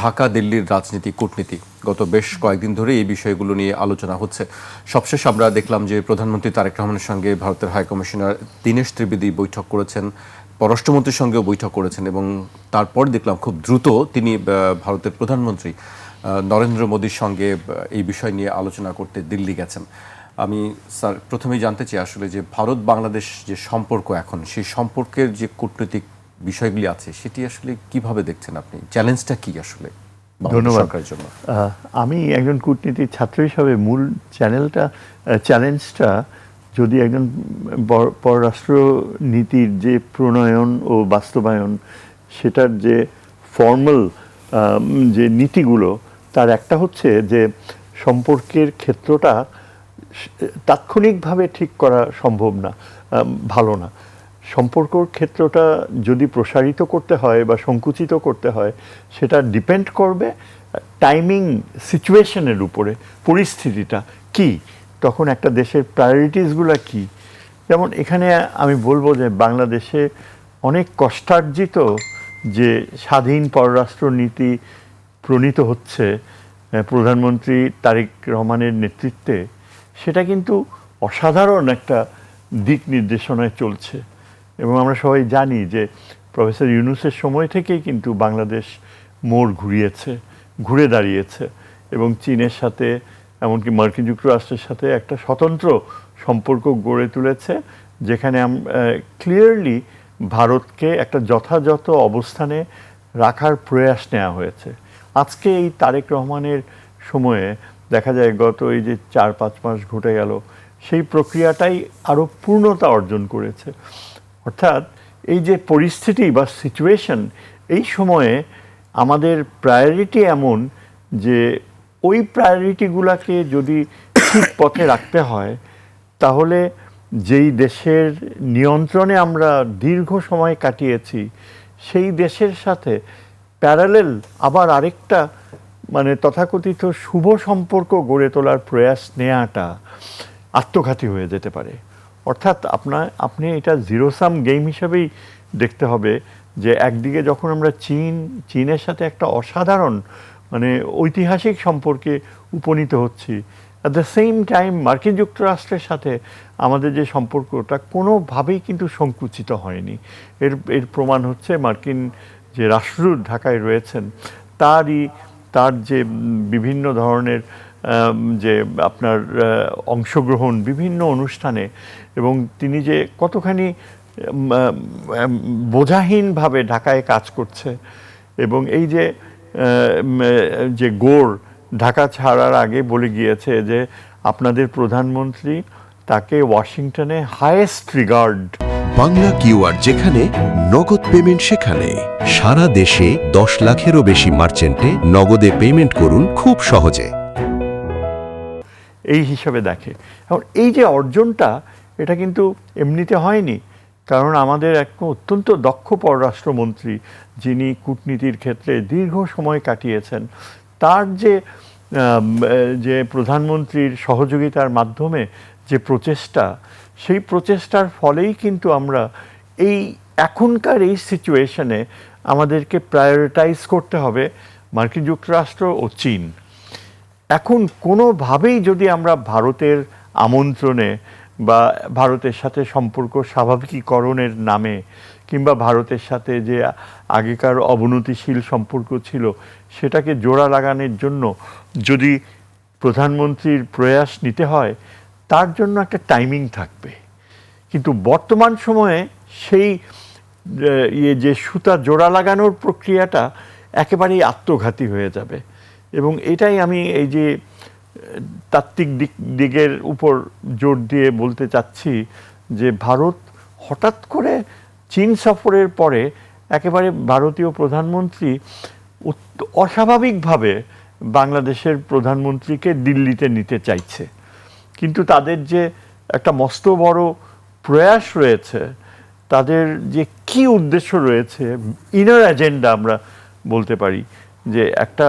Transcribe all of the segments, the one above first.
ঢাকা দিল্লির রাজনীতি কূটনীতি গত বেশ কয়েকদিন ধরে এই বিষয়গুলো নিয়ে আলোচনা হচ্ছে। সবশেষ আমরা দেখলাম যে প্রধানমন্ত্রী তারেক রহমানের সঙ্গে ভারতের হাই কমিশনার দীনেশ ত্রিবেদী বৈঠক করেছেন, পররাষ্ট্রমন্ত্রীর সঙ্গেও বৈঠক করেছেন এবং তারপর দেখলাম খুব দ্রুত তিনি ভারতের প্রধানমন্ত্রী নরেন্দ্র মোদীর সঙ্গে এই বিষয় নিয়ে আলোচনা করতে দিল্লি গেছেন। আমি স্যার প্রথমেই জানতে চাই আসলে যে ভারত বাংলাদেশ যে সম্পর্ক এখন, সেই সম্পর্কের যে কূটনৈতিক বিষয়গুলি আছে সেটি আসলে কিভাবে দেখছেন আপনি? চ্যালেঞ্জটা কি আসলে ধন্যবাদ সরকারের জন্য? আমি একজন কূটনীতির ছাত্র হিসাবে মূল চ্যালেঞ্জটা যদি একজন পররাষ্ট্র নীতির যে প্রণয়ন ও বাস্তবায়ন, সেটার যে ফর্মাল যে নীতিগুলো, তার একটা হচ্ছে যে সম্পর্কের ক্ষেত্রটা তাৎক্ষণিকভাবে ঠিক করা সম্ভব না, ভালো না। সম্পর্কর ক্ষেত্রটা যদি প্রসারিত করতে হয় বা সংকুচিত করতে হয়, সেটা ডিপেন্ড করবে টাইমিং সিচুয়েশনের উপরে। পরিস্থিতিটা কি, তখন একটা দেশের প্রায়োরিটিসগুলো কি। যেমন এখানে আমি বলবো যে বাংলাদেশে অনেক কষ্টার্জিত যে স্বাধীন পররাষ্ট্র নীতি প্রণীত হচ্ছে প্রধানমন্ত্রী তারেক রহমানের নেতৃত্বে, সেটা কিন্তু অসাধারণ একটা দিক নির্দেশনায় চলছে। এবং আমরা সবাই জানি যে প্রফেসর ইউনূসের সময় থেকেই কিন্তু বাংলাদেশ মোড় ঘুরে দাঁড়িয়েছে এবং চীনের সাথে, এমনকি মার্কিন যুক্তরাষ্ট্রের সাথে একটা স্বতন্ত্র সম্পর্ক গড়ে তুলেছে, যেখানে ক্লিয়ারলি ভারতকে একটা যথাযথ অবস্থানে রাখার প্রয়াস নেওয়া হয়েছে। আজকে এই তারেক রহমানের সময়ে দেখা যায় গত এই যে 4-5 মাস ঘটে গেল, সেই প্রক্রিয়াটাই আরও পূর্ণতা অর্জন করেছে। অর্থাৎ এই যে পরিস্থিতি বা সিচুয়েশন, এই সময়ে আমাদের প্রায়োরিটি এমন যে ওই প্রায়োরিটিগুলোকে যদি ঠিক পথে রাখতে হয়, তাহলে যেই দেশের নিয়ন্ত্রণে আমরা দীর্ঘ সময় কাটিয়েছি, সেই দেশের সাথে প্যারালেল আবার আরেকটা তথাকথিত শুভ সম্পর্ক গড়ে তোলার প্রয়াস নেওয়াটা আত্মঘাতী হয়ে যেতে পারে। অর্থাৎ আপনি এটা জিরো সাম গেম হিসাবেই দেখতে হবে যে একদিকে যখন আমরা চীনের সাথে একটা অসাধারণ ঐতিহাসিক সম্পর্কে উপনীত হচ্ছি, অ্যাট দ্য সেম টাইম মার্কিন যুক্তরাষ্ট্রের সাথে আমাদের যে সম্পর্কটা কোনোভাবেই কিন্তু সংকুচিত হয়নি। এর প্রমাণ হচ্ছে মার্কিন যে রাষ্ট্রদূত ঢাকায় রয়েছেন, তার যে বিভিন্ন ধরনের যে আপনার অংশগ্রহণ বিভিন্ন অনুষ্ঠানে, এবং তিনি যে কতখানি বোঝাহীনভাবে ঢাকায় কাজ করছে। এবং এই যে গোর ঢাকা ছাড়ার আগে বলে গিয়েছে যে আপনাদের প্রধানমন্ত্রী, তাকে ওয়াশিংটনে হাইয়েস্ট রিগার্ড। বাংলা কিউআর যেখানে নগদ পেমেন্ট সেখানে। সারা দেশে 10 লাখেরও বেশি মার্চেন্টে নগদে পেমেন্ট করুন খুব সহজে। এই হিসাবে দেখে। এখন এই যে অর্জনটা, এটা কিন্তু এমনিতে হয়নি, কারণ আমাদের এক অত্যন্ত দক্ষ পররাষ্ট্রমন্ত্রী, যিনি কূটনীতির ক্ষেত্রে দীর্ঘ সময় কাটিয়েছেন, তার যে প্রধানমন্ত্রীর সহযোগিতার মাধ্যমে যে প্রচেষ্টা, সেই প্রচেষ্টার ফলেই কিন্তু আমরা এখনকার এই সিচুয়েশনে আমাদেরকে প্রায়োরিটাইজ করতে হবে মার্কিন যুক্তরাষ্ট্র ও চীন। এখন কোনোভাবেই যদি আমরা ভারতের আমন্ত্রণে বা ভারতের সাথে সম্পর্ক স্বাভাবিকীকরণের নামে, কিংবা ভারতের সাথে যে আগেকার অবনতিশীল সম্পর্ক ছিল সেটাকে জোড়া লাগানোর জন্য যদি প্রধানমন্ত্রীর প্রয়াস নিতে হয়, তার জন্য একটা টাইমিং থাকবে। কিন্তু বর্তমান সময়ে সেই যে সুতা জোড়া লাগানোর প্রক্রিয়াটা একেবারেই আত্মঘাতী হয়ে যাবে। এবং এটাই আমি এই যে তাত্ত্বিক দিকের উপর জোর দিয়ে বলতে চাচ্ছি যে ভারত হঠাৎ করে চীন সফরের পরে একেবারে ভারতীয় প্রধানমন্ত্রী অস্বাভাবিকভাবে বাংলাদেশের প্রধানমন্ত্রীকে দিল্লিতে নিতে চাইছে। কিন্তু তাদের যে একটা মস্ত বড় প্রয়াস রয়েছে, তাদের যে কি উদ্দেশ্য রয়েছে, ইনার এজেন্ডা আমরা বলতে পারি, যে একটা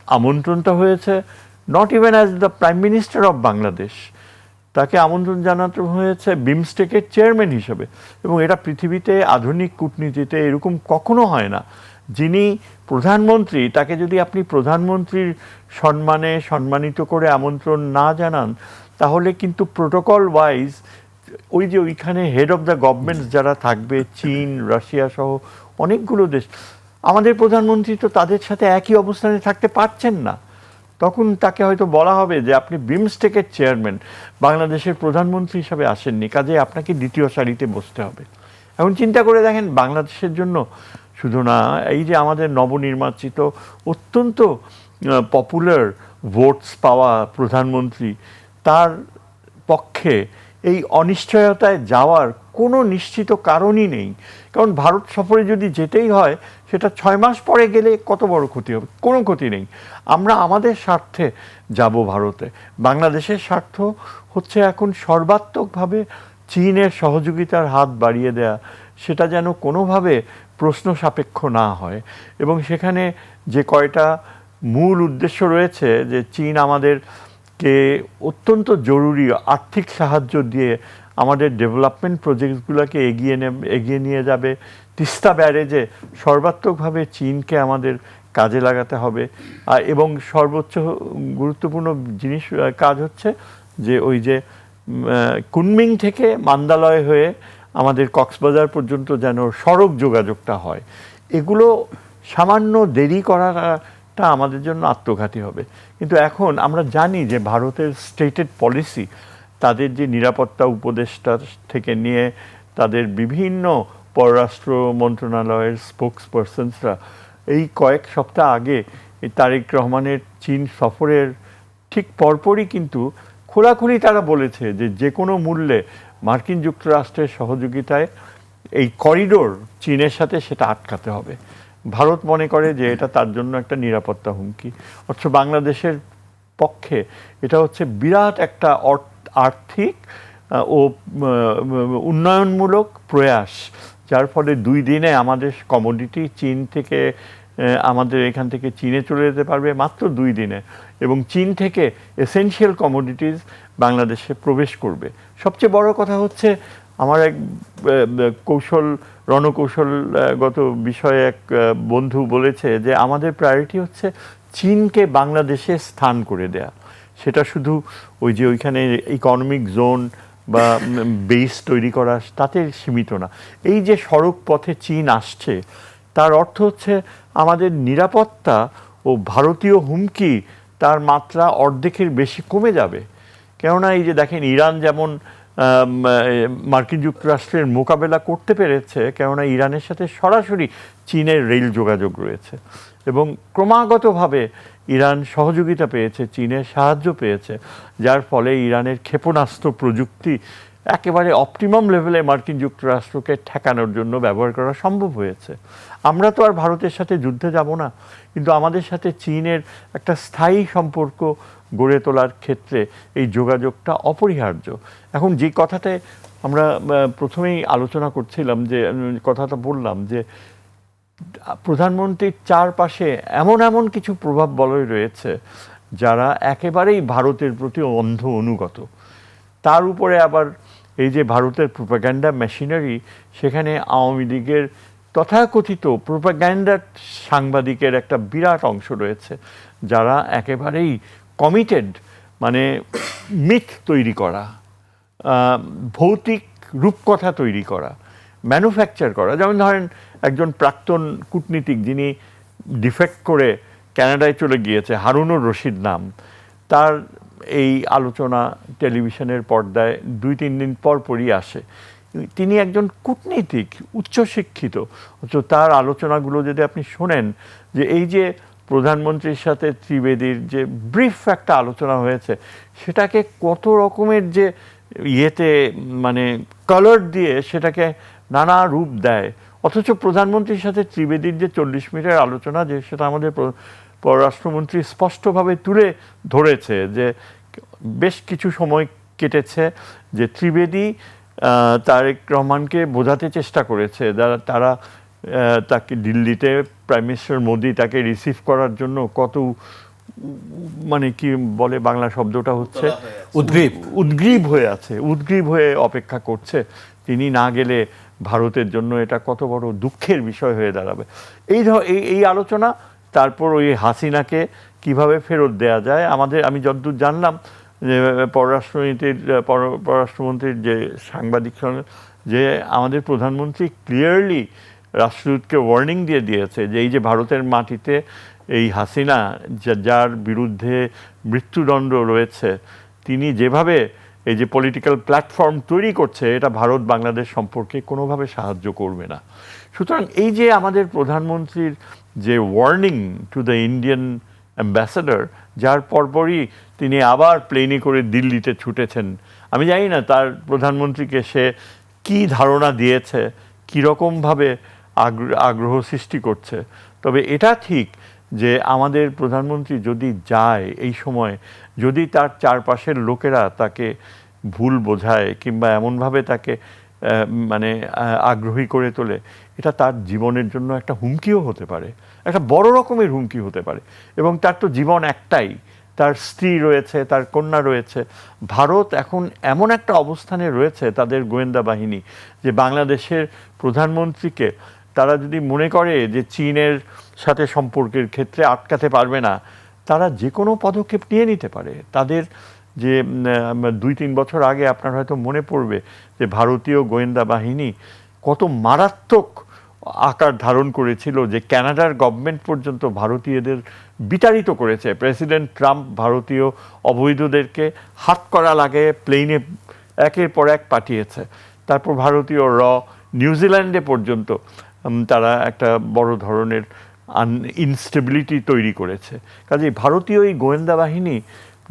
আমন্ত্রণটা হয়েছে not even as the prime minister of Bangladesh, তাকে আমন্ত্রণ জানাতে হয়েছে বিমস্টেকের চেয়ারম্যান হিসেবে। এবং এটা পৃথিবীতে আধুনিক কূটনীতিতে এরকম কখনো হয় না যিনি প্রধানমন্ত্রী তাকে যদি আপনি প্রধানমন্ত্রীর সম্মানে সম্মানিত করে আমন্ত্রণ না জানান, তাহলে কিন্তু প্রোটোকল ওয়াইজ ওই যে ওইখানে হেড অফ দ্য গভর্নমেন্টস যারা থাকবে, চীন, রাশিয়া সহ অনেকগুলো দেশ, আমাদের প্রধানমন্ত্রী তো তাদের সাথে একই অবস্থানে থাকতে পারছেন না। তখন তাকে হয়তো বলা হবে যে আপনি বিমস্টেকের চেয়ারম্যান, বাংলাদেশের প্রধানমন্ত্রী হিসাবে আসেননি, কাজে আপনাকে দ্বিতীয় সারিতে বসতে হবে। এখন চিন্তা করে দেখেন, বাংলাদেশের জন্য শুধু না, এই যে আমাদের নবনির্বাচিত অত্যন্ত পপুলার ভোটস পাওয়া প্রধানমন্ত্রী, তার পক্ষে এই অনিশ্চয়তায় যাওয়ার কোনো নিশ্চিত কারণই নেই। কারণ ভারত সফরে যদি যেতেই হয়, সেটা 6 মাস পরে গেলে কত বড় ক্ষতি হবে? কোনো ক্ষতি নেই। আমরা আমাদের স্বার্থে যাব ভারতে। বাংলাদেশের স্বার্থ হচ্ছে এখন সর্বাত্মকভাবে চীনের সহযোগিতার হাত বাড়িয়ে দেয়া, সেটা যেন কোনোভাবে প্রশ্ন সাপেক্ষ না হয়। এবং সেখানে যে কয়টা মূল উদ্দেশ্য রয়েছে, যে চীন আমাদেরকে অত্যন্ত জরুরি আর্থিক সাহায্য দিয়ে আমাদের ডেভেলপমেন্ট প্রজেক্টগুলোকে এগিয়ে নিয়ে যাবে। তিস্তা ব্যারেজে সর্বাত্মকভাবে চীনকে আমাদের কাজে লাগাতে হবে। এবং সর্বোচ্চ গুরুত্বপূর্ণ কাজ হচ্ছে যে ওই যে কুনমিং থেকে মান্দালয় হয়ে আমাদের কক্সবাজার পর্যন্ত যেন সড়ক যোগাযোগটা হয়। এগুলো সামান্য দেরি করাটা আমাদের জন্য আত্মঘাতী হবে। কিন্তু এখন আমরা জানি যে ভারতের স্টেটেড পলিসি, তাদের যে নিরাপত্তা উপদেষ্টা থেকে নিয়ে তাদের বিভিন্ন পররাষ্ট্র মন্ত্রণালয়ের স্পোকস পারসনসরা এই কয়েক সপ্তাহ আগে এই তারেক রহমানের চীন সফরের ঠিক পরপরই কিন্তু খোলাখুলি তারা বলেছে যে যে কোনো মূল্যে মার্কিন যুক্তরাষ্ট্রের সহযোগিতায় এই করিডোর চীনের সাথে সেটা আটকাতে হবে। ভারত মনে করে যে এটা তার জন্য একটা নিরাপত্তা হুমকি। অথচ বাংলাদেশের পক্ষে এটা হচ্ছে বিরাট একটা আর্থিক ও উন্নয়নমূলক প্রয়াস, যার ফলে 2 দিনে আমাদের কমোডিটি চীন থেকে আমাদের এখান থেকে চীনে চলে যেতে পারবে মাত্র 2 দিনে, এবং চীন থেকে এসেনশিয়াল কমোডিটিস বাংলাদেশে প্রবেশ করবে। সবচেয়ে বড় কথা হচ্ছে, আমার এক রণকৌশলগত বিষয়ে এক বন্ধু বলেছে যে আমাদের প্রায়োরিটি হচ্ছে চীনকে বাংলাদেশে স্থান করে দেয়া। সেটা শুধু ওই যে ওইখানে ইকোনমিক জোন বা বেস তৈরি করা তাতে সীমিত না। এই যে সড়ক পথে চীন আসছে, তার অর্থ হচ্ছে আমাদের নিরাপত্তা ও ভারতীয় হুমকি তার মাত্রা অর্ধেকের বেশি কমে যাবে। কেননা এই যে দেখেন, ইরান যেমন মার্কিন যুক্তরাষ্ট্রের মোকাবেলা করতে পেরেছে, কেননা ইরানের সাথে সরাসরি চীনের রেল যোগাযোগ রয়েছে, এবং ক্রমাগতভাবে ইরান সহযোগিতা পেয়েছে, চীনের সাহায্য পেয়েছে, যার ফলে ইরানের ক্ষেপণাস্ত্র প্রযুক্তি একেবারে অপটিমাম লেভেলে মার্কিন যুক্তরাষ্ট্রকে ঠেকানোর জন্য ব্যবহার করা সম্ভব হয়েছে। আমরা তো আর ভারতের সাথে যুদ্ধে যাব না, কিন্তু আমাদের সাথে চীনের একটা স্থায়ী সম্পর্ক গড়ে তোলার ক্ষেত্রে এই যোগাযোগটা অপরিহার্য। এখন যে কথাতে আমরা প্রথমেই আলোচনা করছিলাম, যে কথাটা বললাম যে প্রধানমন্ত্রীর চারপাশে এমন এমন কিছু প্রভাব বলয় রয়েছে যারা একেবারেই ভারতের প্রতি অন্ধ অনুগত। তার উপরে আবার এই যে ভারতের প্রোপাগ্যান্ডা মেশিনারি, সেখানে আওয়ামী লীগের তথাকথিত প্রোপাগ্যান্ডা সাংবাদিকের একটা বিরাট অংশ রয়েছে, যারা একেবারেই কমিটেড, মানে মিথ তৈরি করা, ভৌতিক রূপকথা তৈরি করা, ম্যানুফ্যাকচার করা। যেমন ধরেন একজন প্রাক্তন কূটনীতিক যিনি ডিফেক্ট করে কানাডায় চলে গিয়েছে, হারুনুর রশিদ নাম, তার এই আলোচনা টেলিভিশনের পর্দায় 2-3 দিন পরই আসে। তিনি একজন কূটনীতিক, উচ্চশিক্ষিত, অথচ তার আলোচনাগুলো যদি আপনি শোনেন, যে এই যে প্রধানমন্ত্রীর সাথে ত্রিবেদীর যে ব্রিফ একটা আলোচনা হয়েছে, সেটাকে কত রকমের যে ইয়েতে মানে কালার দিয়ে সেটাকে নানা রূপ দেয়। অথচ প্রধানমন্ত্রীর সাথে ত্রিবেদীর যে 40 মিনিটের আলোচনা, যে সেটা আমাদের পররাষ্ট্রমন্ত্রী স্পষ্টভাবে তুলে ধরেছে, যে বেশ কিছু সময় কেটেছে যে ত্রিবেদী তারেক রহমানকে বোঝাতে চেষ্টা করেছে, তারা তাকে দিল্লিতে প্রাইম মিনিস্টার মোদি তাকে রিসিভ করার জন্য কত মানে কি বলে বাংলা শব্দটা হচ্ছে উদ্গ্রীব। উদ্গ্রীব হয়ে অপেক্ষা করছে। তিনি না গেলে ভারতের জন্য এটা কত বড় দুঃখের বিষয় হয়ে দাঁড়াবে। এই আলোচনা, তারপর ওই হাসিনাকে কিভাবে ফেরত দেয়া যায়। আমি যতদূর জানলাম যে পররাষ্ট্রমন্ত্রীর যে সাংবাদিক যে আমাদের প্রধানমন্ত্রী ক্লিয়ারলি রাষ্ট্রদূতকে ওয়ার্নিং দিয়ে দিয়েছে যে এই যে ভারতের মাটিতে এই হাসিনা যার বিরুদ্ধে মৃত্যুদণ্ড রয়েছে, তিনি যেভাবে এই যে পলিটিক্যাল প্ল্যাটফর্ম তৈরি করছে, এটা ভারত বাংলাদেশ সম্পর্কে কোনোভাবে সাহায্য করবে না। সুতরাং এই যে আমাদের প্রধানমন্ত্রীর যে warning to the Indian ambassador, যার পরপরই তিনি আবার প্লেনে করে দিল্লিতে ছুটেছেন। আমি জানি না তার প্রধানমন্ত্রীকে সে কি ধারণা দিয়েছে, কীরকমভাবে আগ্রহ সৃষ্টি করছে। তবে এটা ঠিক যে আমাদের প্রধানমন্ত্রী যদি যায় এই সময়, যদি তার চারপাশের লোকেরা তাকে ভুল বোঝায় কিংবা এমনভাবে তাকে মানে আগ্রহী করে তোলে, এটা তার জীবনের জন্য একটা হুমকিও হতে পারে, একটা বড় রকমের হুমকি হতে পারে। এবং তার তো জীবন একটাই, তার স্ত্রী রয়েছে, তার কন্যা রয়েছে। ভারত এখন এমন একটা অবস্থানে রয়েছে, তাদের গোয়েন্দা বাহিনী, যে বাংলাদেশের প্রধানমন্ত্রীকে তারা যদি মনে করে যে চীনের সাথে সম্পর্কের ক্ষেত্রে আটকাতে পারবে না, তারা যে কোনো পদক্ষেপ নিয়ে নিতে পারে। তাদের যে 2-3 বছর আগে আপনার হয়তো মনে পড়বে যে ভারতীয় গোয়েন্দা বাহিনী কত মারাত্মক আকার ধারণ করেছিল, যে কানাডার গভর্নমেন্ট পর্যন্ত ভারতীয়দের বিতাড়িত করেছে। প্রেসিডেন্ট ট্রাম্প ভারতীয় অবৈধদেরকে হাত করা লাগে প্লেনে একের পর এক পাঠিয়েছে। তারপর ভারতীয় নিউজিল্যান্ডে পর্যন্ত তারা একটা বড় ধরনের ইনস্টেবিলিটি তৈরি করেছে। কাজেই ভারতীয় এই গোয়েন্দা বাহিনী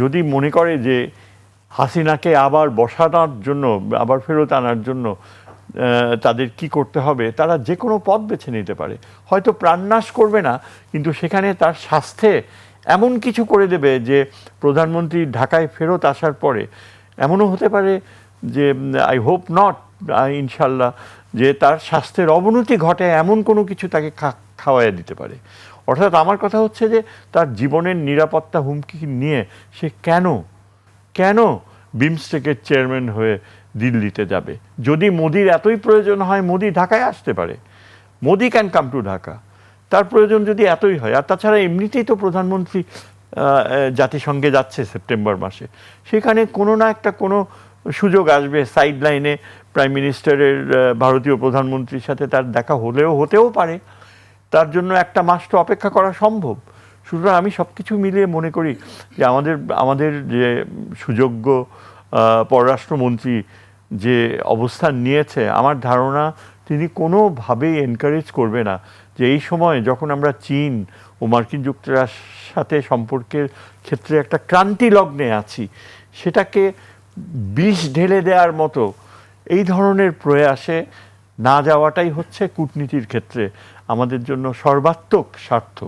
যদি মনে করে যে হাসিনাকে আবার বসানোর জন্য, আবার ফেরত আনার জন্য তাদের কি করতে হবে, তারা যে কোনো পথ বেছে নিতে পারে। হয়তো প্রাণনাশ করবে না, কিন্তু সেখানে তার স্বাস্থ্যে এমন কিছু করে দেবে যে প্রধানমন্ত্রী ঢাকায় ফেরত আসার পরে এমনও হতে পারে যে, আই হোপ নট, ইনশাল্লাহ, যে তার স্বাস্থ্যের অবনতি ঘটে এমন কোনো কিছু তাকে খাওয়াইয়া দিতে পারে। অর্থাৎ আমার কথা হচ্ছে যে তার জীবনের নিরাপত্তা হুমকি নিয়ে সে কেন বিমস্টেকের চেয়ারম্যান হয়ে দিল্লিতে যাবে? যদি মোদির এতই প্রয়োজন হয়, মোদি ঢাকায় আসতে পারে। Modi can come to Dhaka, তার প্রয়োজন যদি এতই হয়। আর তাছাড়া এমনিতেই তো প্রধানমন্ত্রী জাতিসংঘে যাচ্ছে সেপ্টেম্বর মাসে, সেখানে কোনো না একটা কোনো সুযোগ আসবে, সাইড লাইনে প্রাইম মিনিস্টারের ভারতীয় প্রধানমন্ত্রীর সাথে তার দেখা হতেও পারে। তার জন্য একটা মাস তো অপেক্ষা করা সম্ভব। সুতরাং আমি সব কিছু মিলিয়ে মনে করি যে আমাদের যে সুযোগ্য পররাষ্ট্রমন্ত্রী যে অবস্থান নিয়েছে, আমার ধারণা তিনি কোনোভাবেই এনকারেজ করবে না যে এই সময় যখন আমরা চীন ও মার্কিন যুক্তরাষ্ট্রের সাথে সম্পর্কের ক্ষেত্রে একটা ক্রান্তি লগ্নে আছি, সেটাকে বিষ ঢেলে দেওয়ার মতো এই ধরনের প্রয়াসে না যাওয়াটাই হচ্ছে কূটনীতির ক্ষেত্রে আমাদের জন্য সর্বাত্মক স্বার্থ।